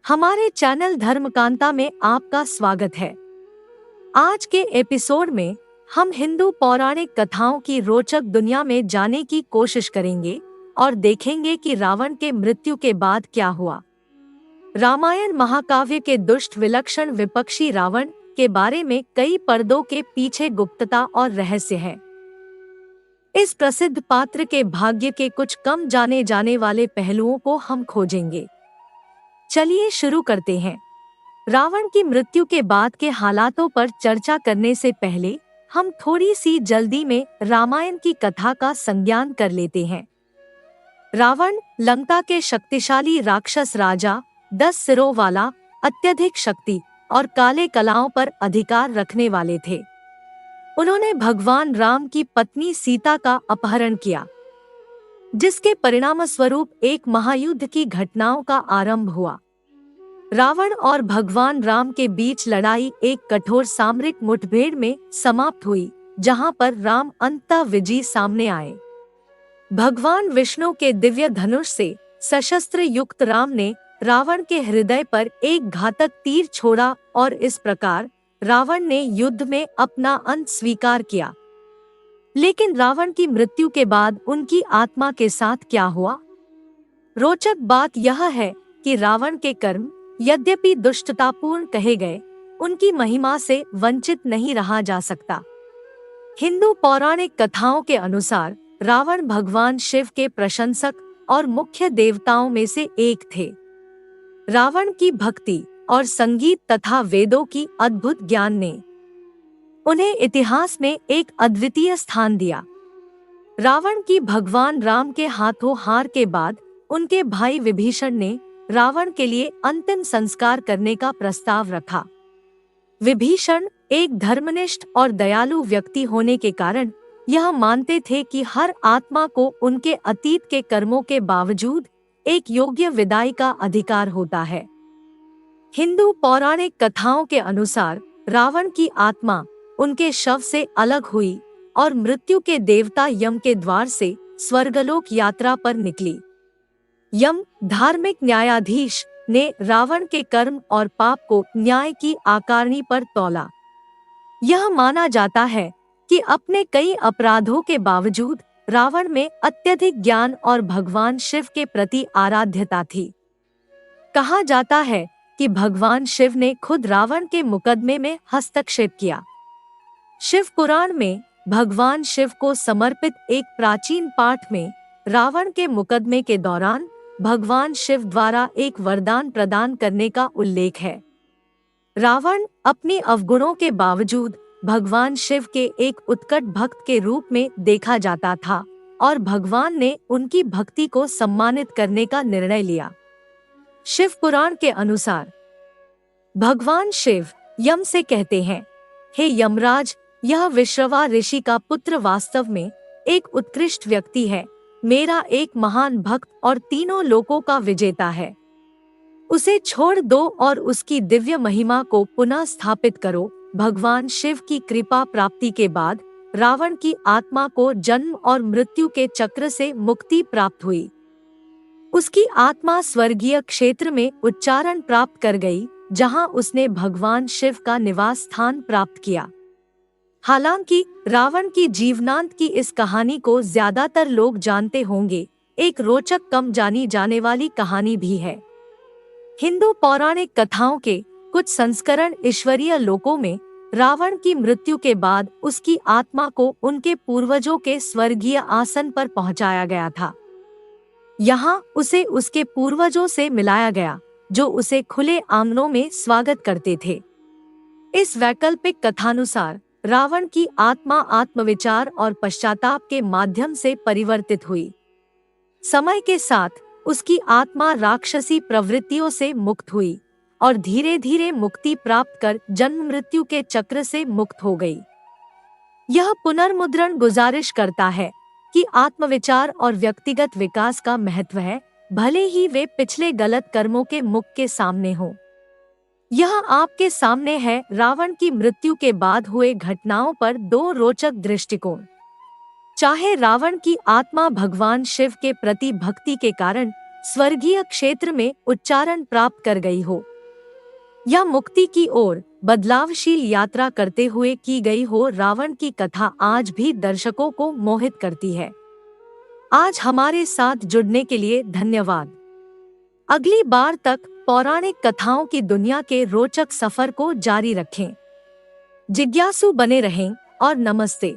हमारे चैनल धर्मकांता में आपका स्वागत है। आज के एपिसोड में हम हिंदू पौराणिक कथाओं की रोचक दुनिया में जाने की कोशिश करेंगे और देखेंगे कि रावण के मृत्यु के बाद क्या हुआ। रामायण महाकाव्य के दुष्ट विलक्षण विपक्षी रावण के बारे में कई पर्दों के पीछे गुप्तता और रहस्य है। इस प्रसिद्ध पात्र के भाग्य के कुछ कम जाने जाने वाले पहलुओं को हम खोजेंगे। चलिए शुरू करते हैं। रावण की मृत्यु के बाद के हालातों पर चर्चा करने से पहले हम थोड़ी सी जल्दी में रामायण की कथा का संज्ञान कर लेते हैं। रावण लंका के शक्तिशाली राक्षस राजा, 10 सिरों वाला, अत्यधिक शक्ति और काले कलाओं पर अधिकार रखने वाले थे। उन्होंने भगवान राम की पत्नी सीता का अपहरण किया, जिसके परिणामस्वरूप एक महायुद्ध की घटनाओं का आरंभ हुआ। रावण और भगवान राम के बीच लड़ाई एक कठोर सामरिक मुठभेड़ में समाप्त हुई, जहां पर राम अंततः विजयी सामने आए। भगवान विष्णु के दिव्य धनुष से सशस्त्र युक्त राम ने रावण के हृदय पर एक घातक तीर छोड़ा और इस प्रकार रावण ने युद्ध में अपना अंत स्वीकार किया। लेकिन रावण की मृत्यु के बाद उनकी आत्मा के साथ क्या हुआ? रोचक बात यह है कि रावण के कर्म यद्यपि दुष्टतापूर्ण कहे गए, उनकी महिमा से वंचित नहीं रहा जा सकता। हिंदू पौराणिक कथाओं के अनुसार रावण भगवान शिव के प्रशंसक और मुख्य देवताओं में से एक थे। रावण की भक्ति और संगीत तथा वेदों की अद्भुत ज्ञान ने उन्हें इतिहास में एक अद्वितीय स्थान दिया। रावण की भगवान राम के हाथों हार के बाद उनके भाई विभीषण ने रावण के लिए अंतिम संस्कार करने का प्रस्ताव रखा। विभीषण एक धर्मनिष्ठ और दयालु व्यक्ति होने के कारण यह मानते थे कि हर आत्मा को उनके अतीत के कर्मों के बावजूद एक योग्य विदाई का अधिकार होता है। हिंदू पौराणिक कथाओं के अनुसार रावण की आत्मा उनके शव से अलग हुई और मृत्यु के देवता यम के द्वार से स्वर्गलोक यात्रा पर निकली। यम, धार्मिक न्यायाधीश, ने रावण के कर्म और पाप को न्याय की आकारणी पर तौला। यह माना जाता है कि अपने कई अपराधों के बावजूद रावण में अत्यधिक ज्ञान और भगवान शिव के प्रति आराध्यता थी। कहा जाता है कि भगवान शिव ने खुद रावण के मुकदमे में हस्तक्षेप किया। शिव पुराण में भगवान शिव को समर्पित एक प्राचीन पाठ में रावण के मुकदमे के दौरान भगवान शिव द्वारा एक वरदान प्रदान करने का उल्लेख है। रावण अपनी अवगुणों के बावजूद भगवान शिव के एक उत्कट भक्त के रूप में देखा जाता था और भगवान ने उनकी भक्ति को सम्मानित करने का निर्णय लिया। शिव पुराण के अनुसार भगवान शिव यम से कहते हैं, हे यमराज, यह विश्रवा ऋषि का पुत्र वास्तव में एक उत्कृष्ट व्यक्ति है, मेरा एक महान भक्त और तीनों लोकों का विजेता है। उसे छोड़ दो और उसकी दिव्य महिमा को पुनः स्थापित करो। भगवान शिव की कृपा प्राप्ति के बाद रावण की आत्मा को जन्म और मृत्यु के चक्र से मुक्ति प्राप्त हुई। उसकी आत्मा स्वर्गीय क्षेत्र में उच्चारण प्राप्त कर गई, जहां उसने भगवान शिव का निवास स्थान प्राप्त किया। हालांकि रावण की जीवनांत की इस कहानी को ज्यादातर लोग जानते होंगे, एक रोचक कम जानी जाने वाली कहानी भी है। हिंदू पौराणिक कथाओं के कुछ संस्करण ईश्वरीय लोकों में रावण की मृत्यु के बाद उसकी आत्मा को उनके पूर्वजों के स्वर्गीय आसन पर पहुंचाया गया था। यहाँ उसे उसके पूर्वजों से मिलाया गया, जो उसे खुले आंगनों में स्वागत करते थे। इस वैकल्पिक कथानुसार रावण की आत्मा आत्मविचार और पश्चाताप के माध्यम से परिवर्तित हुई। समय के साथ उसकी आत्मा राक्षसी प्रवृत्तियों से मुक्त हुई और धीरे धीरे मुक्ति प्राप्त कर जन्म मृत्यु के चक्र से मुक्त हो गई। यह पुनर्मुद्रण गुजारिश करता है कि आत्मविचार और व्यक्तिगत विकास का महत्व है, भले ही वे पिछले गलत कर्मों के मुख के सामने हों। यह आपके सामने है रावण की मृत्यु के बाद हुए घटनाओं पर दो रोचक दृष्टिकोण। चाहे रावण की आत्मा भगवान शिव के प्रति भक्ति के कारण स्वर्गीय क्षेत्र में उच्चारण प्राप्त कर गई हो, या मुक्ति की ओर बदलावशील यात्रा करते हुए की गई हो, रावण की कथा आज भी दर्शकों को मोहित करती है। आज हमारे साथ जुड़ने के लिए धन्यवाद। अगली बार तक पौराणिक कथाओं की दुनिया के रोचक सफर को जारी रखें। जिज्ञासु बने रहें और नमस्ते।